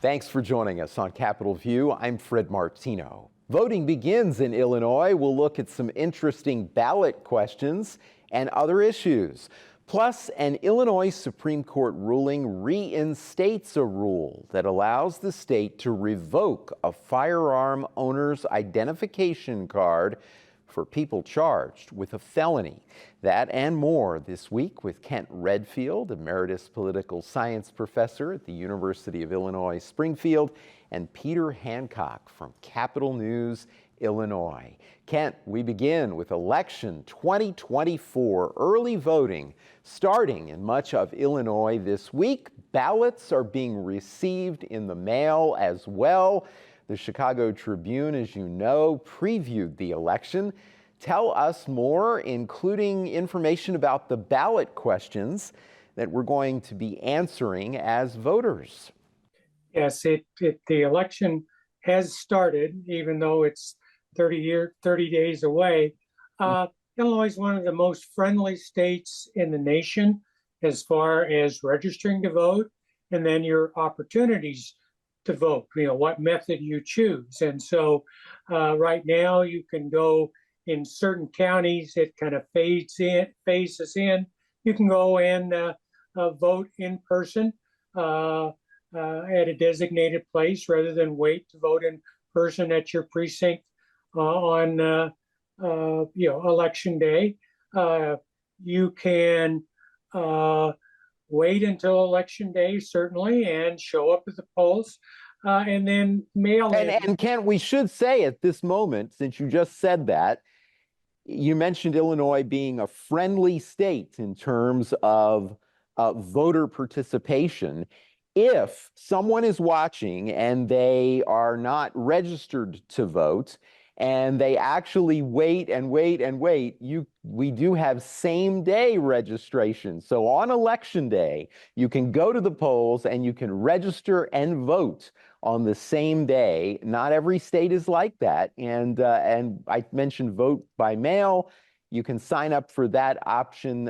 Thanks for joining us on Capitol View. I'm Fred Martino. Voting begins in Illinois. We'll look at some interesting ballot questions and other issues. Plus, an Illinois Supreme Court ruling reinstates a rule that allows the state to revoke a firearm owner's identification card for people charged with a felony. That and more this week with Kent Redfield, emeritus political science professor at the University of Illinois, Springfield, and Peter Hancock from Capitol News, Illinois. Kent, we begin with election 2024 early voting starting in much of Illinois this week. Ballots are being received in the mail as well. The Chicago Tribune, as you know, previewed the election. Tell us more, including information about the ballot questions that we're going to be answering as voters. Yes, the election has started, even though it's 30 days away. Illinois is one of the most friendly states in the nation as far as registering to vote, and then your opportunities to vote, what method you choose. And so right now you can go in certain counties, it kind of phases in. You can go and vote in person at a designated place rather than wait to vote in person at your precinct on election day. You can wait until election day, certainly, and show up at the polls, and then mail in. And Kent, we should say at this moment, since you just said that, you mentioned Illinois being a friendly state in terms of voter participation. If someone is watching and they are not registered to vote, and they actually wait and wait and wait, we do have same-day registration. So on election day, you can go to the polls and you can register and vote on the same day. Not every state is like that. And I mentioned vote by mail. You can sign up for that option,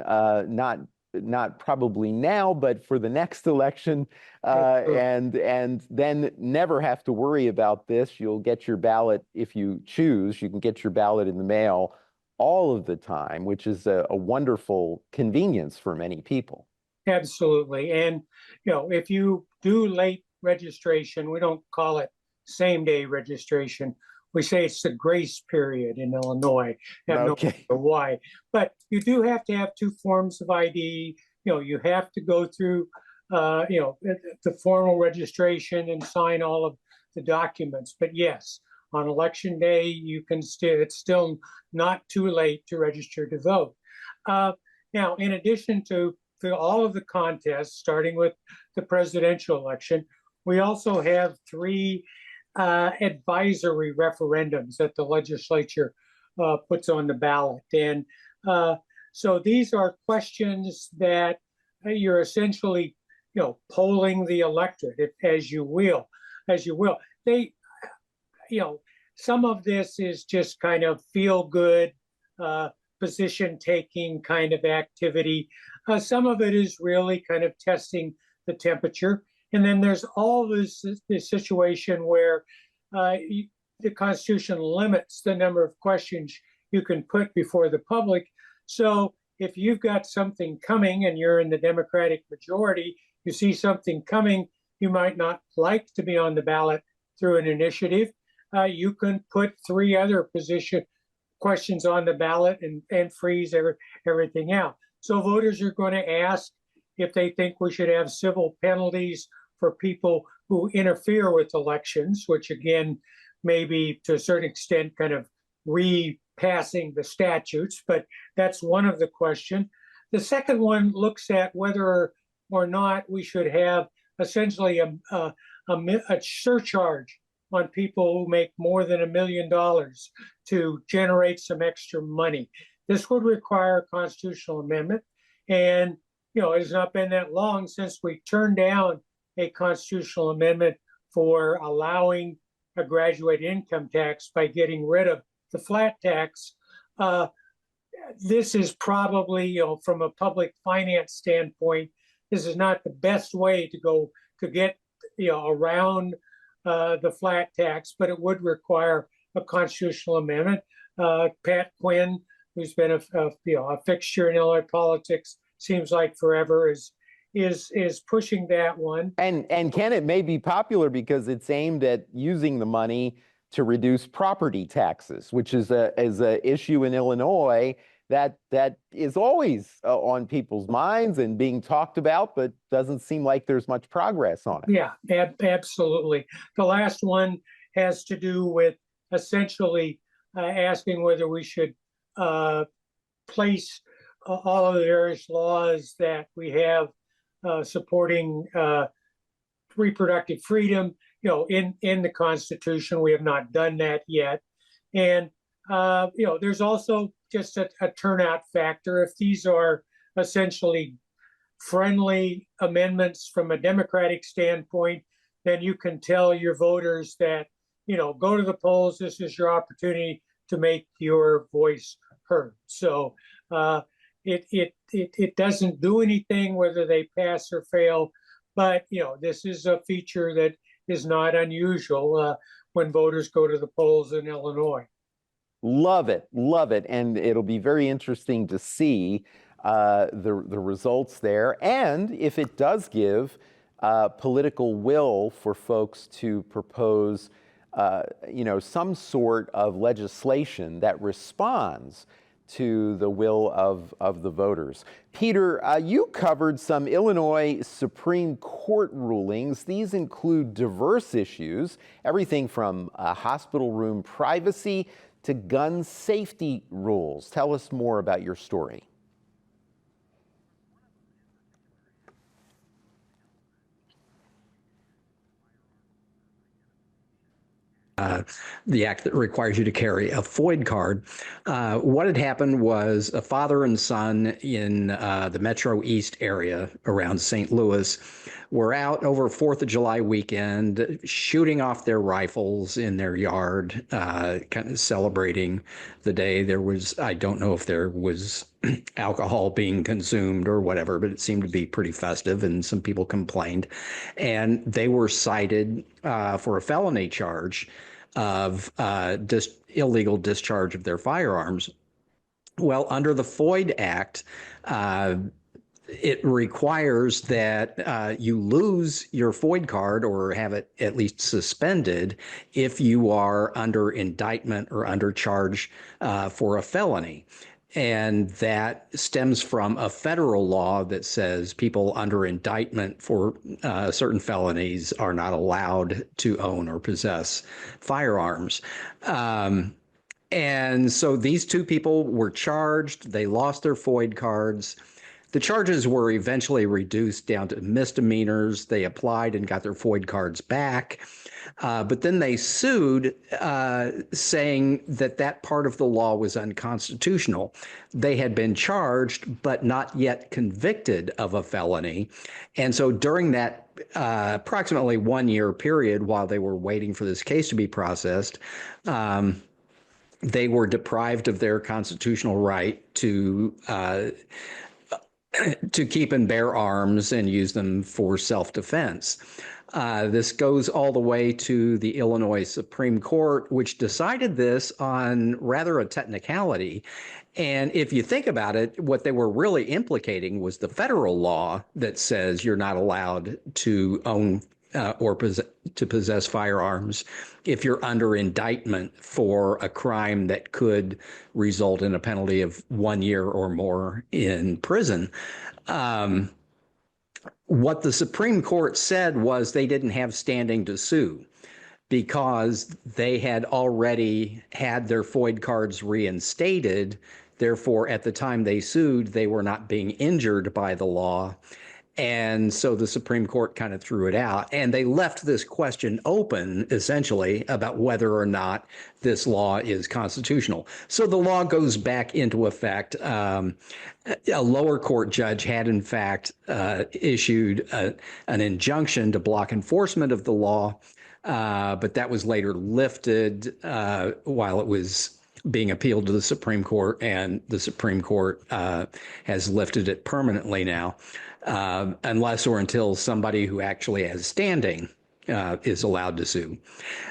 not probably now, but for the next election, and then never have to worry about this. You'll get your ballot if you choose. You can get your ballot in the mail all of the time, which is a wonderful convenience for many people. Absolutely. And, if you do late registration, we don't call it same-day registration. We say it's the grace period in Illinois. Okay. No why, but you do have to have two forms of ID. You have to go through, the formal registration and sign all of the documents. But yes, on election day, it's still not too late to register to vote. Now, in addition to all of the contests, starting with the presidential election, we also have three advisory referendums that the legislature puts on the ballot. And so these are questions that you're essentially, polling the electorate, as you will. They, some of this is just kind of feel good, position taking kind of activity. Some of it is really kind of testing the temperature. And then there's all this situation where the Constitution limits the number of questions you can put before the public. So if you've got something coming and you're in the Democratic majority, you see something coming you might not like to be on the ballot through an initiative, you can put three other questions on the ballot and freeze everything out. So voters are going to ask if they think we should have civil penalties for people who interfere with elections, which again, maybe to a certain extent kind of repassing the statutes, but that's one of the questions. The second one looks at whether or not we should have essentially a surcharge on people who make more than $1 million to generate some extra money. This would require a constitutional amendment. And, it has not been that long since we turned down a constitutional amendment for allowing a graduate income tax by getting rid of the flat tax. This is probably, from a public finance standpoint, this is not the best way to go to get around the flat tax, but it would require a constitutional amendment. Pat Quinn, who's been a fixture in Illinois politics, seems like forever, is pushing that one. And Ken, it may be popular because it's aimed at using the money to reduce property taxes, which is a issue in Illinois that is always on people's minds and being talked about, but doesn't seem like there's much progress on it. Yeah, absolutely. The last one has to do with essentially asking whether we should place all of the various laws that we have supporting reproductive freedom, in the Constitution. We have not done that yet. And, there's also just a turnout factor. If these are essentially friendly amendments from a Democratic standpoint, then you can tell your voters that, go to the polls. This is your opportunity to make your voice heard. So it doesn't do anything whether they pass or fail, but this is a feature that is not unusual when voters go to the polls in Illinois. Love it, and it'll be very interesting to see the results there, and if it does give political will for folks to propose, some sort of legislation that responds to the will of the voters. Peter, you covered some Illinois Supreme Court rulings. These include diverse issues, everything from hospital room privacy to gun safety rules. Tell us more about your story. The act that requires you to carry a FOID card. What had happened was a father and son in the Metro East area around St. Louis were out over 4th of July weekend shooting off their rifles in their yard, kind of celebrating the day. I don't know if there was alcohol being consumed or whatever, but it seemed to be pretty festive, and some people complained. And they were cited for a felony charge of illegal discharge of their firearms. Well, under the FOID Act, it requires that you lose your FOID card or have it at least suspended if you are under indictment or under charge for a felony. And that stems from a federal law that says people under indictment for certain felonies are not allowed to own or possess firearms. And so these two people were charged. They lost their FOID cards. The charges were eventually reduced down to misdemeanors. They applied and got their FOID cards back. But then they sued, saying that part of the law was unconstitutional. They had been charged, but not yet convicted of a felony. And so during that approximately 1 year period while they were waiting for this case to be processed, they were deprived of their constitutional right to keep and bear arms and use them for self-defense. This goes all the way to the Illinois Supreme Court, which decided this on rather a technicality. And if you think about it, what they were really implicating was the federal law that says you're not allowed to own or to possess firearms if you're under indictment for a crime that could result in a penalty of 1 year or more in prison. What the Supreme Court said was they didn't have standing to sue because they had already had their FOID cards reinstated. Therefore, at the time they sued, they were not being injured by the law. And so the Supreme Court kind of threw it out, and they left this question open, essentially, about whether or not this law is constitutional. So the law goes back into effect. A lower court judge had, in fact, issued an injunction to block enforcement of the law, but that was later lifted while it was being appealed to the Supreme Court, and the Supreme Court has lifted it permanently now. Unless or until somebody who actually has standing is allowed to sue.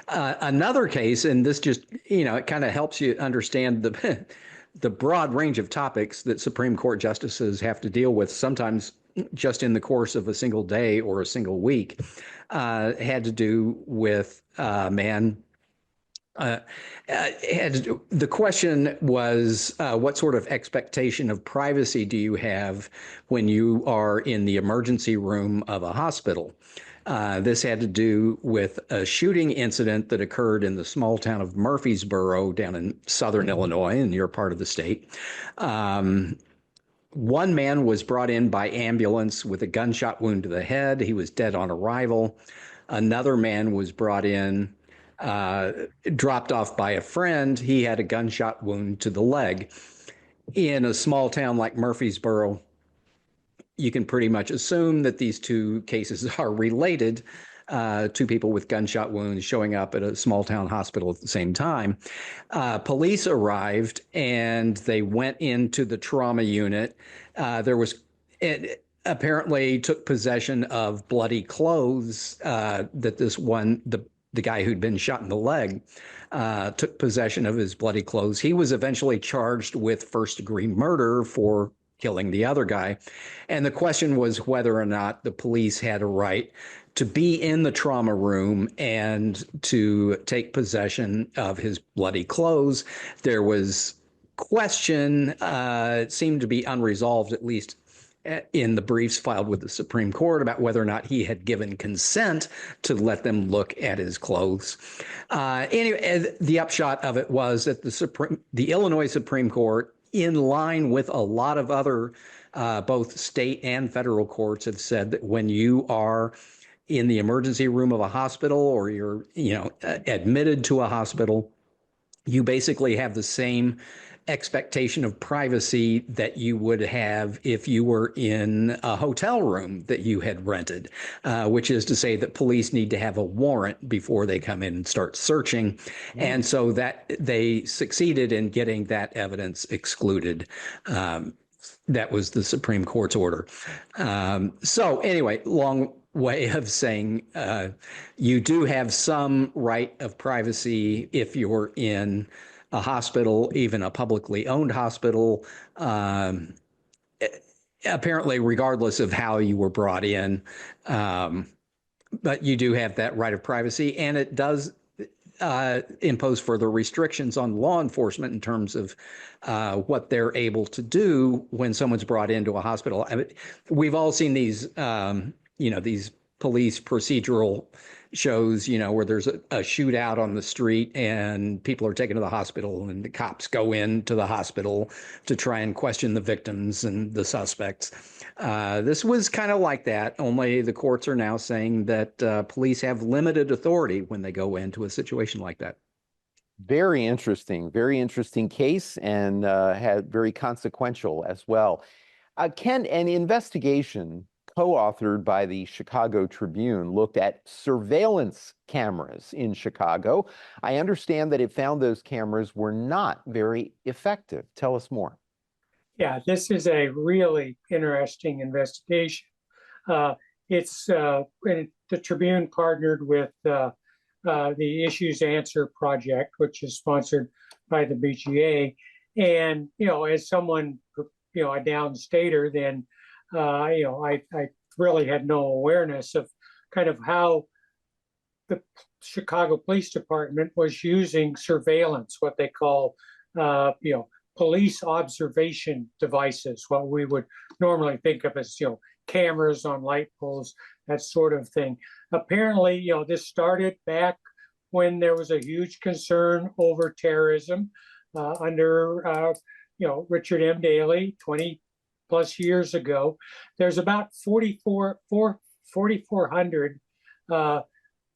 Another case, and this just, it kind of helps you understand the broad range of topics that Supreme Court justices have to deal with, sometimes just in the course of a single day or a single week, had to do with a man. The question was, what sort of expectation of privacy do you have when you are in the emergency room of a hospital? This had to do with a shooting incident that occurred in the small town of Murfreesboro down in southern Illinois, in your part of the state. One man was brought in by ambulance with a gunshot wound to the head. He was dead on arrival. Another man was brought in, dropped off by a friend. He had a gunshot wound to the leg. In a small town like Murfreesboro, you can pretty much assume that these two cases are related. Two people with gunshot wounds showing up at a small town hospital at the same time. Police arrived and they went into the trauma unit. It apparently took possession of bloody clothes that the guy who'd been shot in the leg took possession of his bloody clothes. He was eventually charged with first-degree murder for killing the other guy. And the question was whether or not the police had a right to be in the trauma room and to take possession of his bloody clothes. There was question, it seemed to be unresolved, at least in the briefs filed with the Supreme Court, about whether or not he had given consent to let them look at his clothes. Anyway, the upshot of it was that the Illinois Supreme Court, in line with a lot of other both state and federal courts, have said that when you are in the emergency room of a hospital or you're admitted to a hospital, you basically have the same expectation of privacy that you would have if you were in a hotel room that you had rented, which is to say that police need to have a warrant before they come in and start searching. And so that they succeeded in getting that evidence excluded. That was the Supreme Court's order. So anyway, long way of saying you do have some right of privacy if you're in a hospital, even a publicly owned hospital, apparently regardless of how you were brought in. But you do have that right of privacy, and it does impose further restrictions on law enforcement in terms of what they're able to do when someone's brought into a hospital. I mean, we've all seen these, these police procedural shows, where there's a shootout on the street and people are taken to the hospital and the cops go into the hospital to try and question the victims and the suspects. This was kind of like that, only the courts are now saying that police have limited authority when they go into a situation like that. Very interesting case, and had very consequential as well. Ken, an investigation co-authored by the Chicago Tribune looked at surveillance cameras in Chicago. I understand that it found those cameras were not very effective. Tell us more. Yeah, this is a really interesting investigation. The Tribune partnered with the Issues Answer Project, which is sponsored by the BGA. And, as someone, a downstater, then I really had no awareness of kind of how the Chicago Police Department was using surveillance, what they call, police observation devices, what we would normally think of as, cameras on light poles, that sort of thing. Apparently, this started back when there was a huge concern over terrorism under, Richard M. Daley, 20 plus years ago. There's about 4,400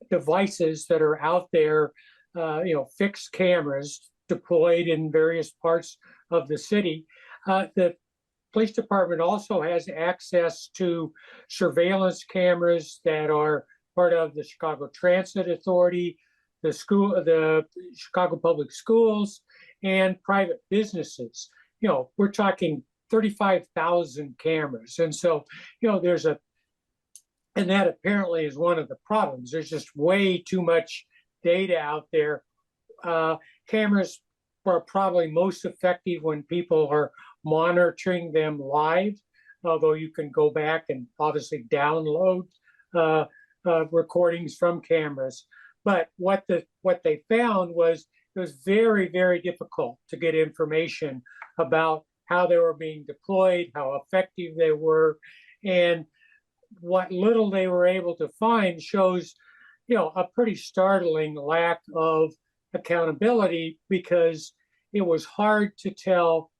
devices that are out there, fixed cameras deployed in various parts of the city. The police department also has access to surveillance cameras that are part of the Chicago Transit Authority, the Chicago Public Schools, and private businesses. We're talking 35,000 cameras. And so, there's a And that apparently is one of the problems. There's just way too much data out there. Cameras are probably most effective when people are monitoring them live, although you can go back and obviously download recordings from cameras. But what they found was it was very, very difficult to get information about how they were being deployed, how effective they were, and what little they were able to find shows, a pretty startling lack of accountability, because it was hard to tell,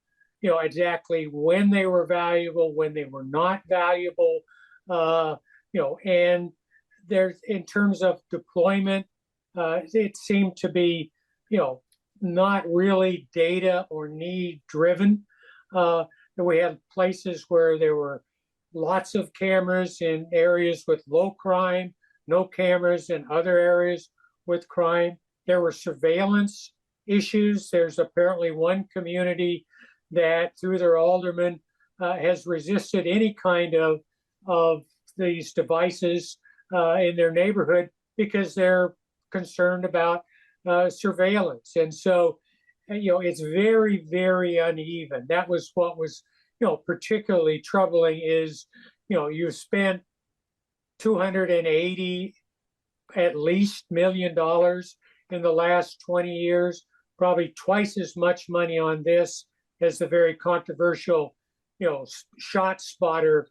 exactly when they were valuable, when they were not valuable, and there's, in terms of deployment, it seemed to be, not really data or need driven. We had places where there were lots of cameras in areas with low crime, no cameras in other areas with crime. There were surveillance issues. There's apparently one community that, through their alderman, has resisted any kind of these devices in their neighborhood because they're concerned about surveillance. And so, it's very, very uneven. That was what was, particularly troubling is, you spent $280 at least $1 million in the last 20 years, probably twice as much money on this as the very controversial, shot spotter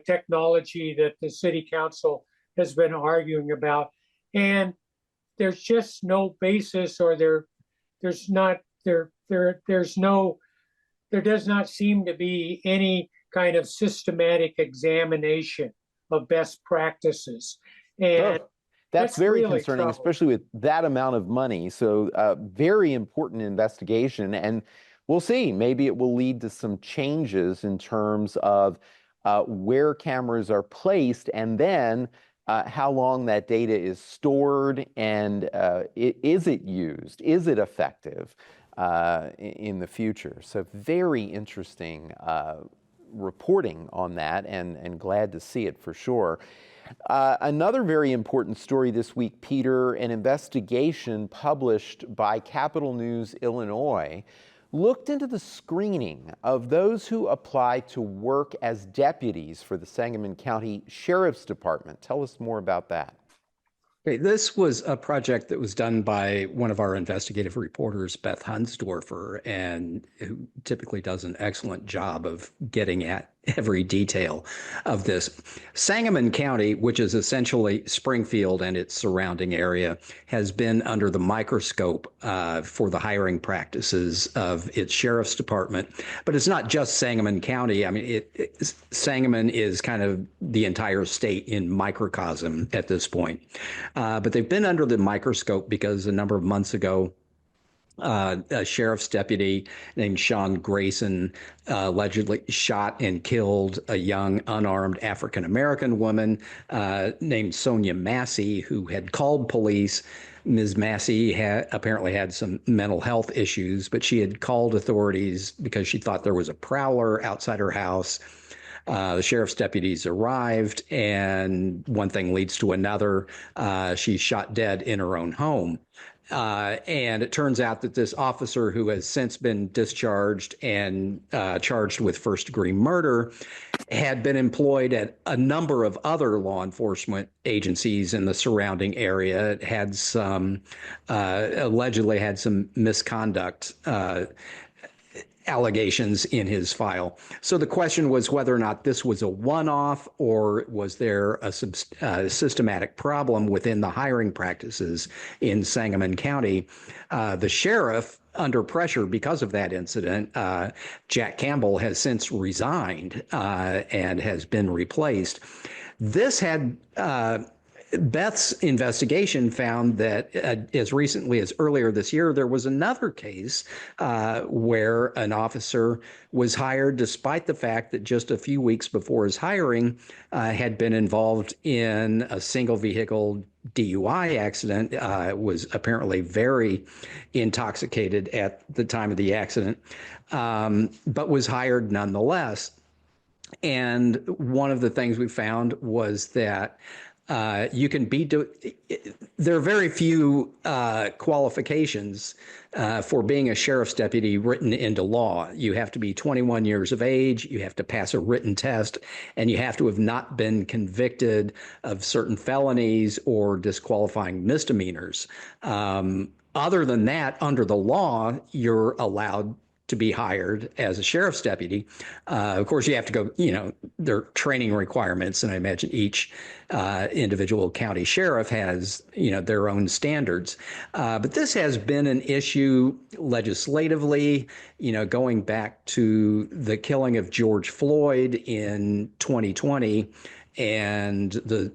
technology that the city council has been arguing about. And there's just no basis, or there does not seem to be any kind of systematic examination of best practices. And that's very really concerning, troubling, especially with that amount of money. So very important investigation. And we'll see, maybe it will lead to some changes in terms of where cameras are placed, and then how long that data is stored, and is it used? Is it effective in the future? So very interesting reporting on that, and glad to see it for sure. Another very important story this week, Peter, an investigation published by Capital News Illinois looked into the screening of those who apply to work as deputies for the Sangamon County Sheriff's Department. Tell us more about that. Okay, this was a project that was done by one of our investigative reporters, Beth Hunsdorfer, and who typically does an excellent job of getting at every detail of this. Sangamon County, which is essentially Springfield and its surrounding area, has been under the microscope for the hiring practices of its sheriff's department. But it's not just Sangamon County. I mean, Sangamon is kind of the entire state in microcosm at this point. But they've been under the microscope because a number of months ago, a sheriff's deputy named Sean Grayson allegedly shot and killed a young unarmed African-American woman named Sonia Massey, who had called police. Ms. Massey apparently had some mental health issues, but she had called authorities because she thought there was a prowler outside her house. The sheriff's deputies arrived, and one thing leads to another. She's shot dead in her own home. And it turns out that this officer, who has since been discharged and charged with first-degree murder, had been employed at a number of other law enforcement agencies in the surrounding area. It had some, allegedly had some misconduct allegations in his file. So the question was whether or not this was a one-off, or was there a systematic problem within the hiring practices in Sangamon County. The sheriff, under pressure because of that incident, Jack Campbell, has since resigned and has been replaced. This had Beth's investigation found that as recently as earlier this year, there was another case where an officer was hired despite the fact that just a few weeks before his hiring had been involved in a single vehicle DUI accident, was apparently very intoxicated at the time of the accident, but was hired nonetheless. And one of the things we found was that you can be, there are very few qualifications for being a sheriff's deputy written into law. You have to be 21 years of age, you have to pass a written test, and you have to have not been convicted of certain felonies or disqualifying misdemeanors. Other than that, under the law, you're allowed to be hired as a sheriff's deputy. Of course, you have to go, there are training requirements, and I imagine each individual county sheriff has, their own standards. But this has been an issue legislatively, going back to the killing of George Floyd in 2020 and the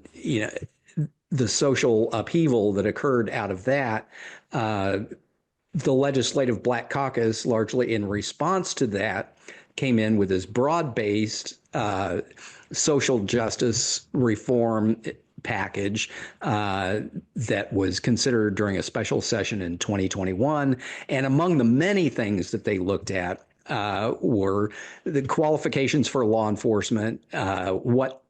social upheaval that occurred out of that. The Legislative Black Caucus, largely in response to that, came in with this broad-based social justice reform package that was considered during a special session in 2021. And among the many things that they looked at were the qualifications for law enforcement, what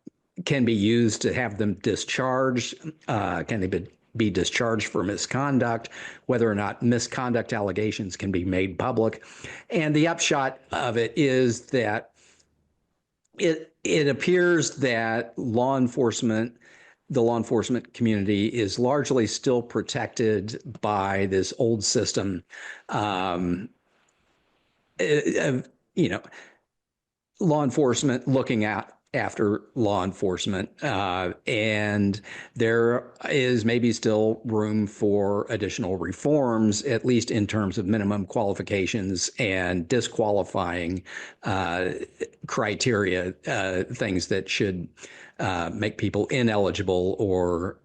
can be used to have them discharged, can they be discharged for misconduct, whether or not misconduct allegations can be made public. And the upshot of it is that it appears that the law enforcement community is largely still protected by this old system of, law enforcement looking after law enforcement, and there is maybe still room for additional reforms, at least in terms of minimum qualifications and disqualifying criteria, things that should make people ineligible or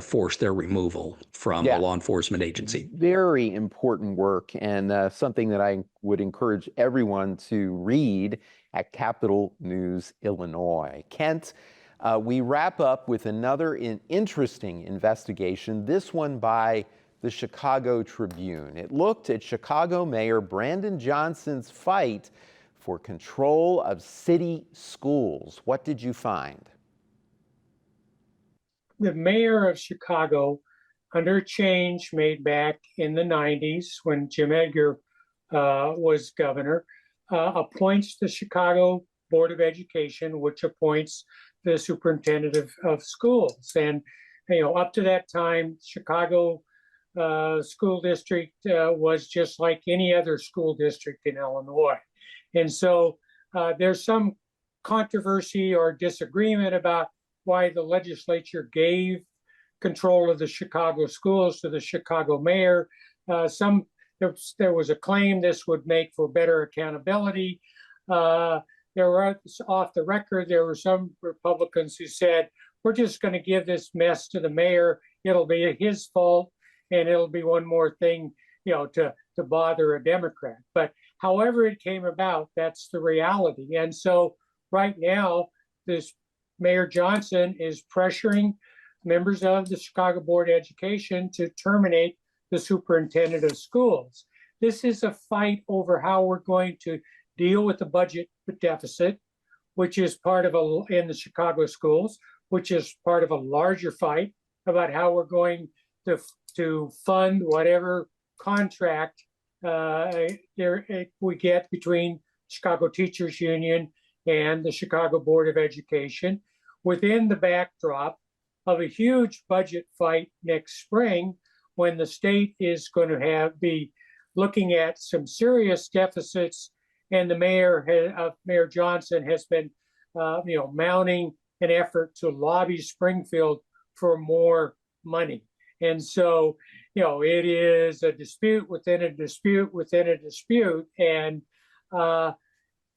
force their removal from a law enforcement agency. Very important work, and something that I would encourage everyone to read at Capitol News, Illinois. Kent, we wrap up with another interesting investigation, this one by the Chicago Tribune. It looked at Chicago Mayor Brandon Johnson's fight for control of city schools. What did you find? The mayor of Chicago, under a change made back in the 90s when Jim Edgar was governor, appoints the Chicago Board of Education, which appoints the superintendent of schools. And, up to that time, Chicago school district was just like any other school district in Illinois. And so there's some controversy or disagreement about why the legislature gave control of the Chicago schools to the Chicago mayor. There was a claim this would make for better accountability. There were, off the record, there were some Republicans who said, we're just going to give this mess to the mayor. It'll be his fault, and it'll be one more thing, to bother a Democrat. But however it came about, that's the reality. And so right now, this Mayor Johnson is pressuring members of the Chicago Board of Education to terminate the superintendent of schools. This is a fight over how we're going to deal with the budget deficit, which is part of in the Chicago schools, which is part of a larger fight about how we're going to fund whatever contract we get between Chicago Teachers Union and the Chicago Board of Education, within the backdrop of a huge budget fight next spring, when the state is going to be looking at some serious deficits, and the Mayor Johnson has been, mounting an effort to lobby Springfield for more money. And so, it is a dispute within a dispute within a dispute, and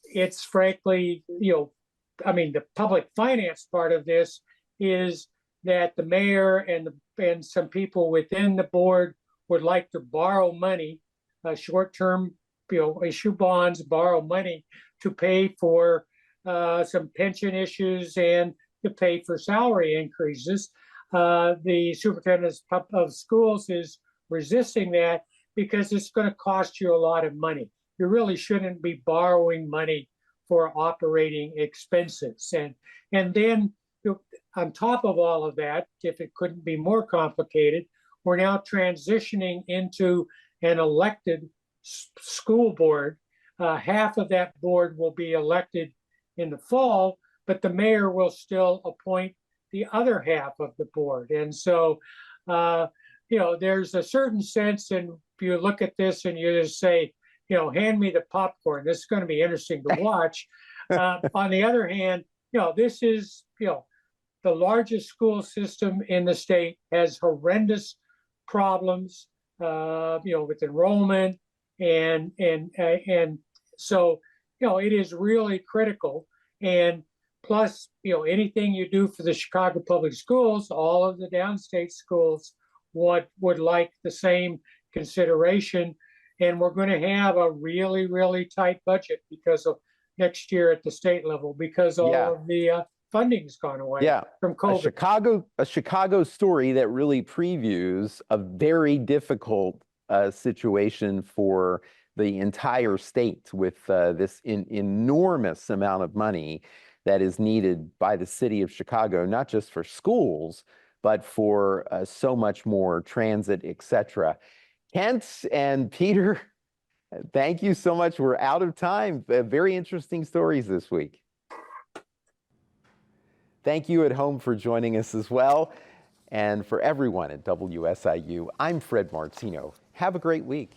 it's frankly, the public finance part of this is that the mayor and some people within the board would like to borrow money, short-term, issue bonds, borrow money to pay for some pension issues and to pay for salary increases. The superintendent of schools is resisting that because it's going to cost you a lot of money. You really shouldn't be borrowing money for operating expenses. And then on top of all of that, if it couldn't be more complicated, we're now transitioning into an elected school board. Half of that board will be elected in the fall, but the mayor will still appoint the other half of the board. And so, there's a certain sense, and you look at this and you just say, hand me the popcorn. This is going to be interesting to watch. On the other hand, this is, the largest school system in the state, has horrendous problems, with enrollment, and so, it is really critical. And plus, anything you do for the Chicago Public Schools, all of the downstate schools would like the same consideration. And we're going to have a really, really tight budget because of next year at the state level, because all of the funding's gone away from COVID. A Chicago story that really previews a very difficult situation for the entire state, with this enormous amount of money that is needed by the city of Chicago, not just for schools, but for so much more, transit, etc. Kent and Peter, thank you so much. We're out of time. Very interesting stories this week. Thank you at home for joining us as well. And for everyone at WSIU, I'm Fred Martino. Have a great week.